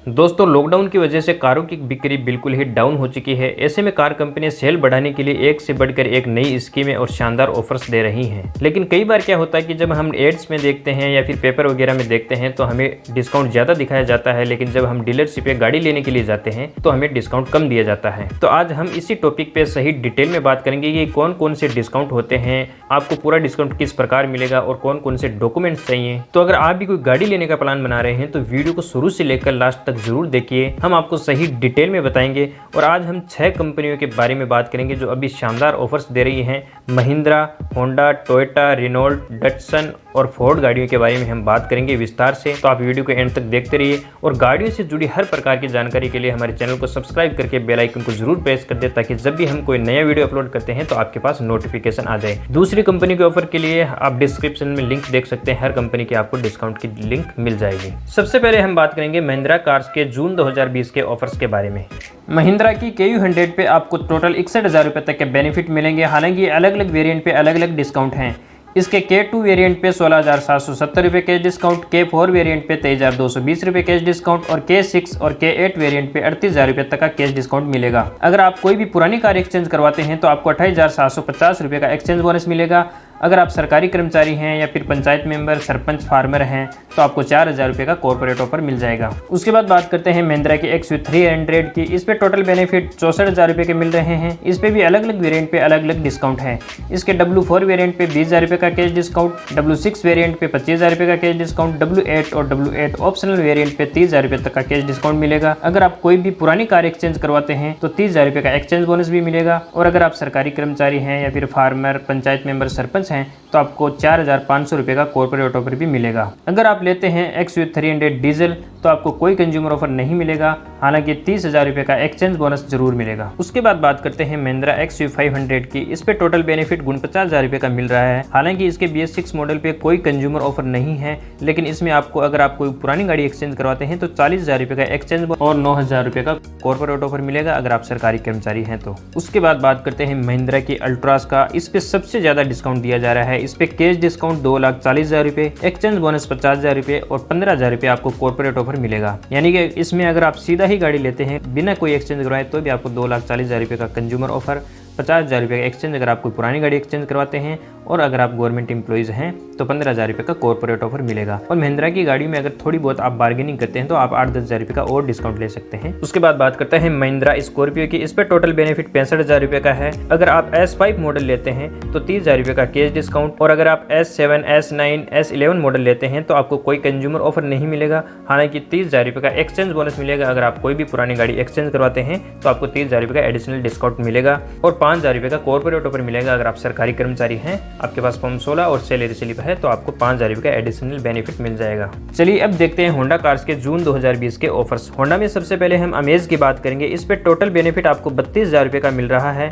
दोस्तों, लॉकडाउन की वजह से कारों की बिक्री बिल्कुल ही डाउन हो चुकी है। ऐसे में कार कंपनियां सेल बढ़ाने के लिए एक से बढ़कर एक नई स्कीमें और शानदार ऑफर्स दे रही हैं। लेकिन कई बार क्या होता है कि जब हम एड्स में देखते हैं या फिर पेपर वगैरह में देखते हैं तो हमें डिस्काउंट ज़्यादा दिखाया जाता है, लेकिन जब हम डीलरशिप पे गाड़ी लेने के लिए जाते हैं तो हमें डिस्काउंट कम दिया जाता है। तो आज हम इसी टॉपिक पे सही डिटेल में बात करेंगे कि कौन कौन से डिस्काउंट होते हैं, आपको पूरा डिस्काउंट किस प्रकार मिलेगा और कौन कौन से डॉक्यूमेंट्स चाहिए। तो अगर आप भी कोई गाड़ी लेने का प्लान बना रहे हैं तो वीडियो को शुरू से लेकर लास्ट तक जरूर देखिए, हम आपको सही डिटेल में बताएंगे। और आज हम 6 कंपनियों के बारे में बात करेंगे जो अभी शानदार ऑफर्स दे रही हैं। Mahindra, Honda, Toyota, Renault, Datsun और फोर्ड गाड़ियों के बारे में हम बात करेंगे विस्तार से। तो आप वीडियो को एंड तक देखते रहिए और गाड़ियों से जुड़ी हर प्रकार की जानकारी के लिए हमारे चैनल को सब्सक्राइब करके बेल आइकन को जरूर प्रेस कर दे, ताकि जब भी हम कोई नया वीडियो अपलोड करते हैं तो आपके पास नोटिफिकेशन आ जाए। दूसरी कंपनी के ऑफर के लिए आप डिस्क्रिप्शन में लिंक देख सकते हैं, हर कंपनी की आपको डिस्काउंट की लिंक मिल जाएगी। सबसे पहले हम बात करेंगे महिंद्रा कार्स के जून 2020 के ऑफर्स के बारे में। महिंद्रा की KU100 पे आपको टोटल 61,000 रुपये तक के बेनिफिट मिलेंगे। हालांकि अलग अलग वेरिएंट पे अलग अलग डिस्काउंट हैं। इसके K2 वेरिएंट पे 16,770 रुपये कैश डिस्काउंट, K4 वेरिएंट पे 23,220 रुपये कैश डिस्काउंट और K6 और K8 वेरिएंट पे 38,000 रुपये तक का कैश डिस्काउंट मिलेगा। अगर आप कोई भी पुरानी कार एक्सचेंज करवाते हैं तो आपको 28,750 रुपये का एक्सचेंज बोनस मिलेगा। अगर आप सरकारी कर्मचारी हैं या फिर पंचायत मेंबर, सरपंच, फार्मर हैं तो आपको 4,000 रुपये का कॉर्पोरेट ऑफर मिल जाएगा। उसके बाद बात करते हैं महिंद्रा की XUV300 की। इस पे टोटल बेनिफिट 64,000 रुपये के मिल रहे हैं। इस पे भी अलग अलग वेरिएंट पे अलग अलग डिस्काउंट है। इसके W4 वेरिएंट पे 20,000 रुपये का कैश डिस्काउंट, W6 वेरिएंट पे 25,000 रुपये का कैश डिस्काउंट, W8 और W8 ऑप्शनल वेरिएंट पे 30,000 रुपये तक का कैश डिस्काउंट मिलेगा। अगर आप कोई भी पुरानी कार एक्सचेंज करवाते हैं तो 30,000 रुपये का एक्सचेंज बोनस भी मिलेगा। और अगर आप सरकारी कर्मचारी हैं या फिर फार्मर, पंचायत मेंबर, सरपंच हैं तो आपको 4,500 रुपये का कॉर्पोरेट ऑफर भी मिलेगा। अगर आप लेते हैं XUV300 डीजल तो आपको कोई कंज्यूमर ऑफर नहीं मिलेगा, हालांकि 30,000 रुपये का एक्सचेंज बोनस जरूर मिलेगा। उसके बाद बात करते हैं महिंद्रा XUV500 की। इस पे टोटल बेनिफिट 49,000 रुपये का मिल रहा है। हालांकि इसके BS6 मॉडल पे कोई कंज्यूमर ऑफर नहीं है, लेकिन इसमें आपको अगर आप कोई पुरानी गाड़ी एक्सचेंज करवाते हैं तो 40,000 रुपये का एक्सचेंज और 9,000 रुपये का कॉर्पोरेट ऑफर मिलेगा अगर आप सरकारी कर्मचारी हैं तो। उसके बाद बात करते हैं महिंद्रा की अल्ट्रास का। इस पे सबसे ज्यादा डिस्काउंट दिया जा रहा है। इस पे कैश डिस्काउंट 2,40,000 रुपये, एक्सचेंज बोनस 50,000 रुपये और 15,000 रुपये आपको कॉर्पोरेट ऑफर मिलेगा। यानी कि इसमें अगर आप सीधा ही गाड़ी लेते हैं बिना कोई एक्सचेंज करवाए तो भी आपको 2,40,000 रुपये का कंज्यूमर ऑफर, 50,000 रुपये का एक्सचेंज अगर आप कोई पुरानी गाड़ी एक्सचेंज करवाते हैं, और अगर आप गवर्नमेंट एम्प्लॉइज हैं तो 15,000 रुपये का कॉर्पोरेट ऑफर मिलेगा। और महिंद्रा की गाड़ी में अगर थोड़ी बहुत आप बार्गेनिंग करते हैं तो आप 8-10,000 रुपये का और डिस्काउंट ले सकते हैं। उसके बाद बात करते हैं महिंद्रा स्कॉर्पियो की। इस पर टोटल बेनिफिट 65,000 रुपये का है। अगर आप S5 मॉडल लेते हैं तो 30,000 रुपये का कैश डिस्काउंट, और अगर आप S7, S9, S11 मॉडल लेते हैं तो आपको कोई कंज्यूमर ऑफर नहीं मिलेगा। हालांकि 30,000 रुपये का एक्सचेंज बोनस मिलेगा। अगर आप कोई भी पुरानी गाड़ी एक्सचेंज करवाते हैं तो आपको 30,000 रुपये का एडिशनल डिस्काउंट मिलेगा और 5,000 रुपये का कॉर्पोरेट ऑफर मिलेगा। अगर आप सरकारी कर्मचारी हैं, आपके पास फॉर्म 16 और सैलरी स्लिप है तो आपको 5,000 रुपये का एडिशनल बेनिफिट मिल जाएगा। चलिए अब देखते हैं होंडा कार्स के जून 2020 के ऑफर्स। होंडा में सबसे पहले हम अमेज की बात करेंगे। इस पे टोटल बेनिफिट आपको 32,000 रुपये का मिल रहा है।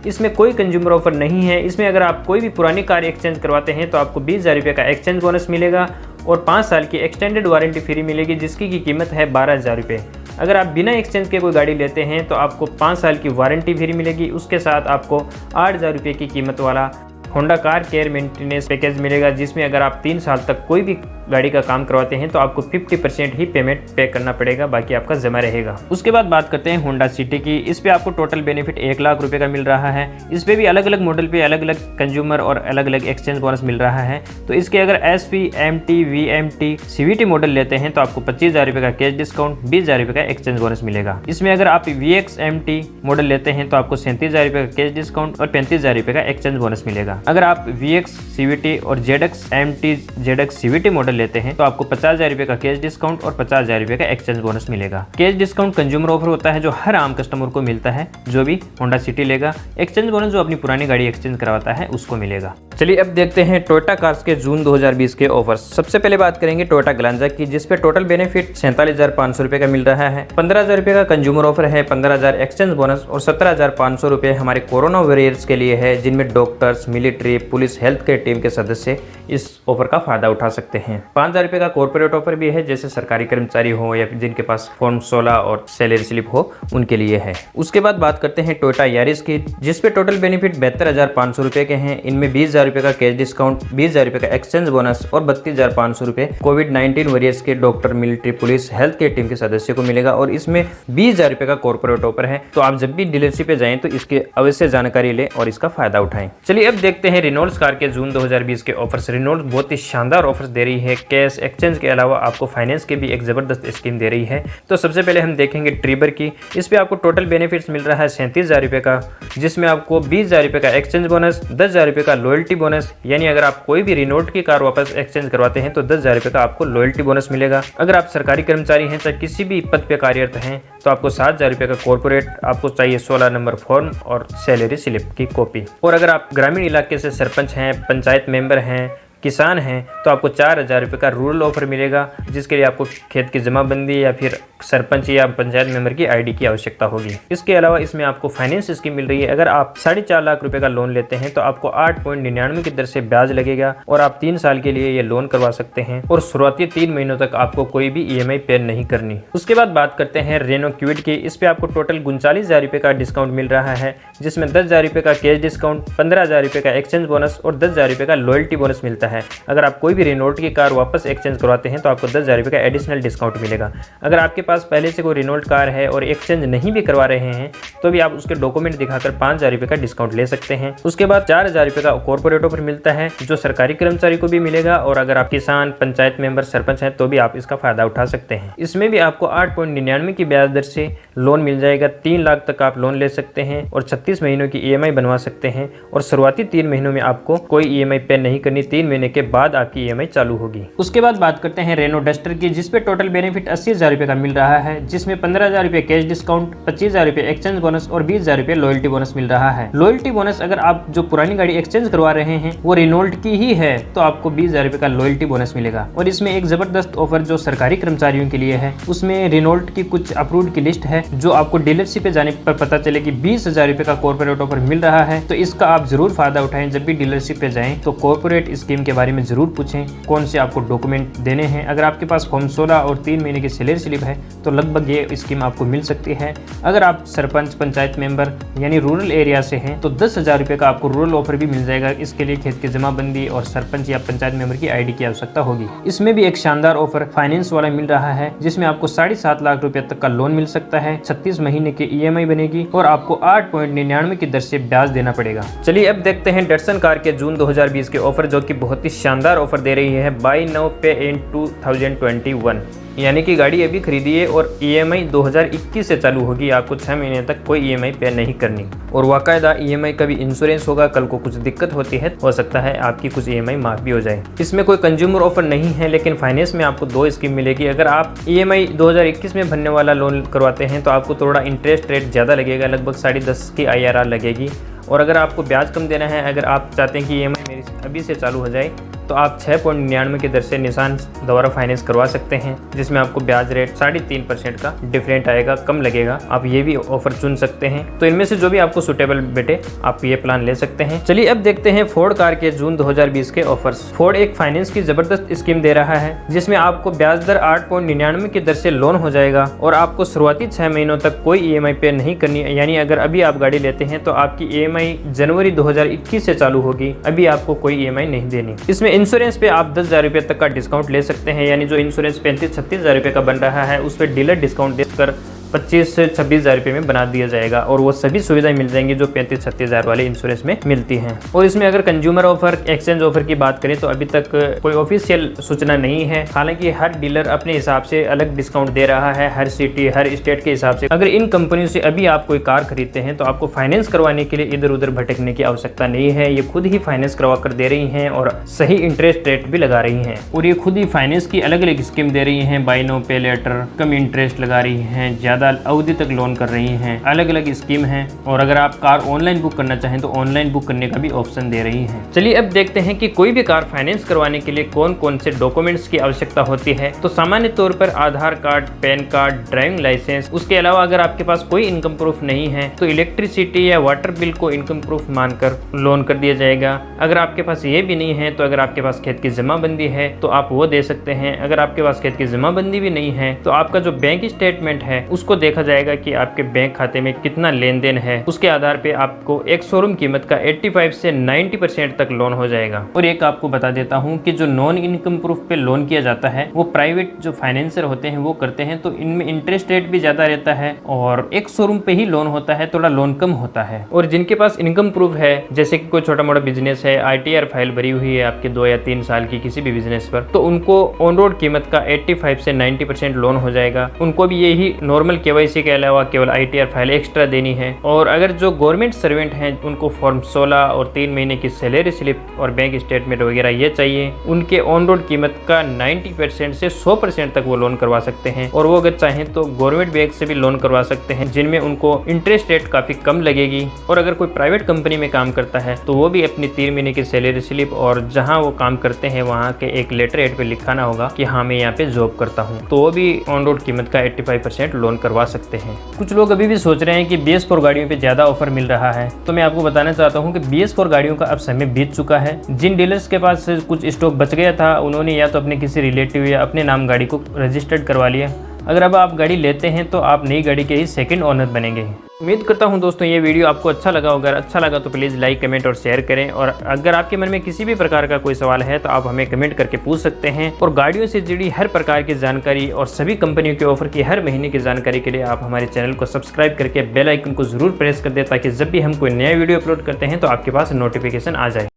इसमें कोई कंज्यूमर ऑफर नहीं है। इसमें अगर आप कोई भी पुरानी कार एक्सचेंज करवाते हैं तो आपको 20,000 रुपये का एक्सचेंज बोनस मिलेगा और 5 साल की एक्सटेंडेड वारंटी फ्री मिलेगी, जिसकी की कीमत है 12,000 रुपये। अगर आप बिना एक्सचेंज के कोई गाड़ी लेते हैं तो आपको 5 साल की वारंटी फ्री मिलेगी। उसके साथ आपको 8,000 रुपये की कीमत वाला Honda car care maintenance package मिलेगा, जिसमें अगर आप 3 साल तक कोई भी गाड़ी का काम करवाते हैं तो आपको 50% ही पेमेंट पे करना पड़ेगा, बाकी आपका जमा रहेगा। उसके बाद बात करते हैं होंडा सिटी की। इस पे आपको टोटल बेनिफिट 1,00,000 रुपये का मिल रहा है। इस पे भी अलग अलग मॉडल पे अलग अलग कंज्यूमर और अलग अलग एक्सचेंज बोनस मिल रहा है। तो इसके अगर SP, MT, VMT, CVT model लेते हैं तो आपको 25,000 रुपये का कैश डिस्काउंट, 20,000 रुपये का एक्सचेंज बोनस मिलेगा। इसमें अगर आप VX MT मॉडल लेते हैं तो आपको 37,000 रुपये का कैश डिस्काउंट और 35,000 रुपये का एक्सचेंज बोनस मिलेगा। अगर आप VX CVT और ZX MT ZX CVT model लेते हैं तो आपको 50,000 रुपये का कैश डिस्काउंट और 50,000 रुपये का एक्सचेंज बोनस मिलेगा। कैश डिस्काउंट कंज्यूमर ऑफर होता है जो हर आम कस्टमर को मिलता है जो भी होंडा सिटी लेगा। एक्सचेंज बोनस जो अपनी पुरानी गाड़ी एक्सचेंज करवाता है उसको मिलेगा। चलिए अब देखते हैं टोयोटा कार्स के जून 2020 के ऑफर्स। सबसे पहले बात करेंगे टोयोटा ग्लांजा की, जिसपे टोटल बेनिफिट 47,500 रुपये का मिल रहा है। 15,000 रुपये का कंज्यूमर ऑफर है, 15,000 एक्सचेंज बोनस और 17,500 रुपये हमारे कोरोना वॉरियर्स के लिए है, जिनमें doctors, military, police, health care team के सदस्य इस ऑफर का फायदा उठा सकते हैं। 5,000 रुपये का कॉर्पोरेट ऑफर भी है, जैसे सरकारी कर्मचारी हो या फिर जिनके पास फॉर्म 16 और सैलरी स्लिप हो उनके लिए है। उसके बाद बात करते हैं टोयोटा यारिस की, जिसपे टोटल बेनिफिट 72,500 रुपये के हैं। इनमें 20,000 रुपए का कैश डिस्काउंट, 20,000 रुपए का एक्सचेंज बोनस और 32,500 रुपए कोविड-19 वॉरियर्स के doctor, military, police, health care team के सदस्य को मिलेगा और इसमें 20,000 रुपए का कॉर्पोरेट ऑफर है। तो आप जब भी डीलरशिप पे जाएं तो इसके अवश्य जानकारी लें और इसका फायदा उठाएं। चलिए अब देखते हैं रेनॉल्ड्स कार के जून 2020 के ऑफर्स। रेनॉल्ड्स बहुत ही शानदार ऑफर्स दे रही है। कैश, एक्सचेंज के अलावा आपको फाइनेंस के भी एक जबरदस्त स्कीम दे रही है। तो सबसे पहले हम देखेंगे ट्रिबर की। इस पे आपको टोटल बेनिफिट्स मिल रहा है 37,000 रुपए का, जिसमें आपको 20,000 रुपए का एक्सचेंज बोनस, 10,000 रुपए का लॉयल्टी बोनस, यानी अगर आप कोई भी रेनॉल्ट की कार वापस एक्सचेंज करवाते हैं तो 10,000 रुपए का आपको लॉयल्टी बोनस मिलेगा। अगर आप सरकारी कर्मचारी हैं, चाहे किसी भी पद पे कार्यरत हैं, तो आपको 7,000 रुपए का कॉर्पोरेट, आपको चाहिए 16 नंबर फॉर्म और सैलरी स्लिप की कॉपी। और अगर आप ग्रामीण इलाके से सरपंच हैं, पंचायत मेंबर हैं, किसान हैं, तो आपको 4,000 रुपये का रूरल ऑफर मिलेगा, जिसके लिए आपको खेत की जमाबंदी या फिर सरपंच या पंचायत मेंबर की आईडी की आवश्यकता होगी। इसके अलावा इसमें आपको फाइनेंस स्कीम मिल रही है। अगर आप 4.5 लाख रुपए का लोन लेते हैं तो आपको 8.99 की दर से ब्याज लगेगा और आप 3 साल के लिए ये लोन करवा सकते हैं और शुरुआती 3 महीनों तक आपको कोई भी EMI पे नहीं करनी। उसके बाद बात करते हैं रेनो क्विड की। इस पे आपको टोटल 39,000 रुपये का डिस्काउंट मिल रहा है, जिसमें 10,000 रुपये का कैश डिस्काउंट, 15,000 रुपये का एक्सचेंज बोनस और 10,000 रुपये का लॉयल्टी बोनस मिलता है। अगर आप कोई भी रेनॉल्ट की कार वापस एक्सचेंज करवाते हैं तो आपको 10,000 रुपये का एडिशनल डिस्काउंट मिलेगा। अगर आपके पास पहले से कोई रेनॉल्ट कार है और एक्सचेंज नहीं भी करवा रहे हैं तो भी आप उसके डॉक्यूमेंट दिखाकर 5,000 रुपये का डिस्काउंट ले सकते हैं। उसके बाद 4,000 रुपये का कॉर्पोरेट ऑफर मिलता है, जो सरकारी कर्मचारी को भी मिलेगा और अगर आप किसान, पंचायत मेंबर, सरपंच हैं तो भी आप इसका फायदा उठा सकते हैं। इसमें भी आपको 8.99 की ब्याज दर से लोन मिल जाएगा। 3 लाख तक आप लोन ले सकते हैं और 36 महीनों की EMI बनवा सकते हैं और शुरुआती 3 महीनों में आपको कोई EMI पे नहीं करनी। 3 महीने के बाद आपकी EMI चालू होगी। उसके बाद बात करते हैं रेनो डस्टर की, जिसपे टोटल बेनिफिट 80,000 रुपये का मिल रहा है, जिसमें 15,000 रुपये कैश डिस्काउंट, 25,000 रुपये एक्सचेंज बोनस और 20,000 रुपये लॉयल्टी बोनस मिल रहा है। लॉयल्टी बोनस अगर आप जो पुरानी गाड़ी एक्सचेंज करवा रहे हैं वो रेनॉल्ट की ही है तो आपको 20,000 रुपये का लॉयल्टी बोनस मिलेगा। और इसमें एक जबरदस्त ऑफर जो सरकारी कर्मचारियों के लिए है, उसमें रेनॉल्ट की कुछ अप्रूव्ड की लिस्ट है, जो आपको डीलरशिप पे जाने पर पता चले कि 20,000 रुपये का कॉर्पोरेट ऑफर मिल रहा है। तो इसका आप जरूर फायदा उठाएं। जब भी डीलरशिप पे जाएं तो कॉर्पोरेट स्कीम के बारे में जरूर पूछें, कौन से आपको डॉक्यूमेंट देने हैं। अगर आपके पास फॉर्म 16 और 3 महीने की सैलरी स्लिप है तो लगभग ये स्कीम आपको मिल सकती है। अगर आप सरपंच, पंचायत मेंबर यानी रूरल एरिया से हैं तो 10,000 रुपये का आपको रूरल ऑफर भी मिल जाएगा। इसके लिए खेत की जमाबंदी और सरपंच या पंचायत मेंबर की आईडी की आवश्यकता होगी। इसमें भी एक शानदार ऑफर फाइनेंस वाला मिल रहा है, जिसमें आपको 7.5 लाख रुपए तक का लोन मिल सकता है, 36 महीने की EMI बनेगी और आपको 8.99 की दर से ब्याज देना पड़ेगा। चलिए अब देखते हैं डटसन कार के जून 2020 के ऑफर, जो कि बहुत ही शानदार ऑफर दे रही है। बाय नाउ पे इन 2021, यानी कि गाड़ी अभी खरीदिए और EMI 2021 से चालू होगी। आपको 6 महीने तक कोई EMI पे नहीं करनी और बाकायदा EMI का भी इंश्योरेंस होगा। कल को कुछ दिक्कत होती है, हो सकता है आपकी कुछ EMI माफ भी हो जाए। इसमें कोई कंज्यूमर ऑफर नहीं है, लेकिन फाइनेंस में आपको 2 स्कीम मिलेगी। अगर आप EMI 2021 में भरने वाला लोन करवाते हैं तो आपको थोड़ा इंटरेस्ट रेट ज़्यादा लगेगा, लगभग 10.5 की IRR लगेगी। और अगर आपको ब्याज कम देना है, अगर आप चाहते हैं कि EMI मेरी अभी से चालू हो जाए, तो आप 6.99 की दर से निसान द्वारा फाइनेंस करवा सकते हैं, जिसमें आपको ब्याज रेट 3.5% का डिफरेंट आएगा, कम लगेगा। आप ये भी ऑफर चुन सकते हैं। तो इनमें से जो भी आपको सुटेबल बैठे आप ये प्लान ले सकते हैं। चलिए अब देखते हैं फोर्ड कार के जून 2020 के ऑफर्स। फोर्ड एक फाइनेंस की जबरदस्त स्कीम दे रहा है, जिसमें आपको ब्याज दर 8.99 की दर से लोन हो जाएगा और आपको शुरुआती 6 महीनों तक कोई EMI पे नहीं करनी। यानी अगर अभी आप गाड़ी लेते हैं तो आपकी EMI जनवरी 2021 से चालू होगी, अभी आपको कोई EMI नहीं देनी। इसमें इंश्योरेंस पे आप 10,000 रुपये तक का डिस्काउंट ले सकते हैं, यानी जो इंश्योरेंस 35-36 हज़ार रुपये का बन रहा है उस पर डीलर डिस्काउंट देकर 25 से 26 हज़ार रुपये में बना दिया जाएगा और वो सभी सुविधाएं मिल जाएंगी जो 35-36 हज़ार वाले इंश्योरेंस में मिलती हैं। और इसमें अगर कंज्यूमर ऑफर, एक्सचेंज ऑफर की बात करें तो अभी तक कोई ऑफिशियल सूचना नहीं है। हालांकि हर डीलर अपने हिसाब से अलग डिस्काउंट दे रहा है, हर सिटी, हर स्टेट के हिसाब से। अगर इन कंपनियों से अभी आप कोई कार खरीदते हैं तो आपको फाइनेंस करवाने के लिए इधर उधर भटकने की आवश्यकता नहीं है। ये खुद ही फाइनेंस करवा कर दे रही हैं और सही इंटरेस्ट रेट भी लगा रही हैं और ये खुद ही फाइनेंस की अलग अलग स्कीम दे रही हैं। बाय नाउ पे लेटर, कम इंटरेस्ट लगा रही हैं, ज्यादा अवधि तक लोन कर रही हैं, अलग अलग स्कीम है। और अगर आप कार ऑनलाइन बुक करना चाहें तो ऑनलाइन बुक करने का भी ऑप्शन दे रही हैं। चलिए अब देखते हैं कि कोई भी कार फाइनेंस करवाने के लिए कौन कौन से डॉक्यूमेंट्स की आवश्यकता होती है। तो सामान्य तौर पर Aadhaar card, PAN card, driving licence. उसके अलावा अगर आपके पास कोई इनकम प्रूफ नहीं है तो इलेक्ट्रिसिटी या वाटर बिल को इनकम प्रूफ मानकर लोन कर दिया जाएगा। अगर आपके पास ये भी नहीं है तो अगर आपके पास खेत की जमाबंदी है तो आप वो दे सकते हैं। अगर आपके पास खेत की जमाबंदी भी नहीं है तो आपका जो बैंक स्टेटमेंट है उसको उसको देखा जाएगा कि आपके बैंक खाते में कितना लेन देन है। उसके आधार पे आपको एक शोरूम कीमत का 85 से 90% तक लोन हो जाएगा। और एक आपको बता देता हूँ कि जो नॉन इनकम प्रूफ पे लोन किया जाता है वो प्राइवेट जो फाइनेंसर होते हैं वो करते हैं, तो इनमें इंटरेस्ट रेट भी ज्यादा रहता है और एक शोरूम पे ही लोन होता है, थोड़ा लोन कम होता है। और जिनके पास इनकम प्रूफ है, जैसे कि कोई छोटा मोटा बिजनेस है, ITR फाइल भरी हुई है आपके 2 या 3 साल की किसी भी बिजनेस पर, तो उनको ऑन रोड कीमत का 85 से 90% लोन हो जाएगा। उनको भी यही नॉर्मल KYC के अलावा केवल ITR फाइल एक्स्ट्रा देनी है। और अगर जो गवर्नमेंट सर्वेंट हैं उनको फॉर्म 16 और 3 महीने की सैलरी स्लिप और बैंक स्टेटमेंट वगैरह ये चाहिए, उनके ऑन रोड कीमत का 90% से 100% तक वो लोन करवा सकते हैं। और वो अगर चाहें तो गवर्नमेंट बैंक से भी लोन करवा सकते हैं, जिनमें उनको इंटरेस्ट रेट काफी कम लगेगी। और अगर कोई प्राइवेट कंपनी में काम करता है तो वो भी अपनी 3 महीने की सैलरी स्लिप और जहां वो काम करते हैं वहां के एक लेटर हेड पे लिखाना होगा कि हाँ मैं यहाँ पे जॉब करता हूँ, तो वो भी ऑन रोड कीमत का 85% लोन करवा सकते हैं। कुछ लोग अभी भी सोच रहे हैं कि BS4 गाड़ियों पे ज्यादा ऑफर मिल रहा है, तो मैं आपको बताना चाहता हूँ कि BS4 गाड़ियों का अब समय बीत चुका है। जिन डीलर्स के पास कुछ स्टॉक बच गया था उन्होंने या तो अपने किसी रिलेटिव या अपने नाम गाड़ी को रजिस्टर्ड करवा लिया। अगर अब आप गाड़ी लेते हैं तो आप नई गाड़ी के ही सेकंड ओनर बनेंगे। उम्मीद करता हूं दोस्तों ये वीडियो आपको अच्छा लगा होगा। अच्छा लगा तो प्लीज़ लाइक, कमेंट और शेयर करें। और अगर आपके मन में किसी भी प्रकार का कोई सवाल है तो आप हमें कमेंट करके पूछ सकते हैं। और गाड़ियों से जुड़ी हर प्रकार की जानकारी और सभी कंपनियों के ऑफर की हर महीने की जानकारी के लिए आप हमारे चैनल को सब्सक्राइब करके बेल आइकन को जरूर प्रेस कर दें, ताकि जब भी हम कोई नया वीडियो अपलोड करते हैं तो आपके पास नोटिफिकेशन आ जाए।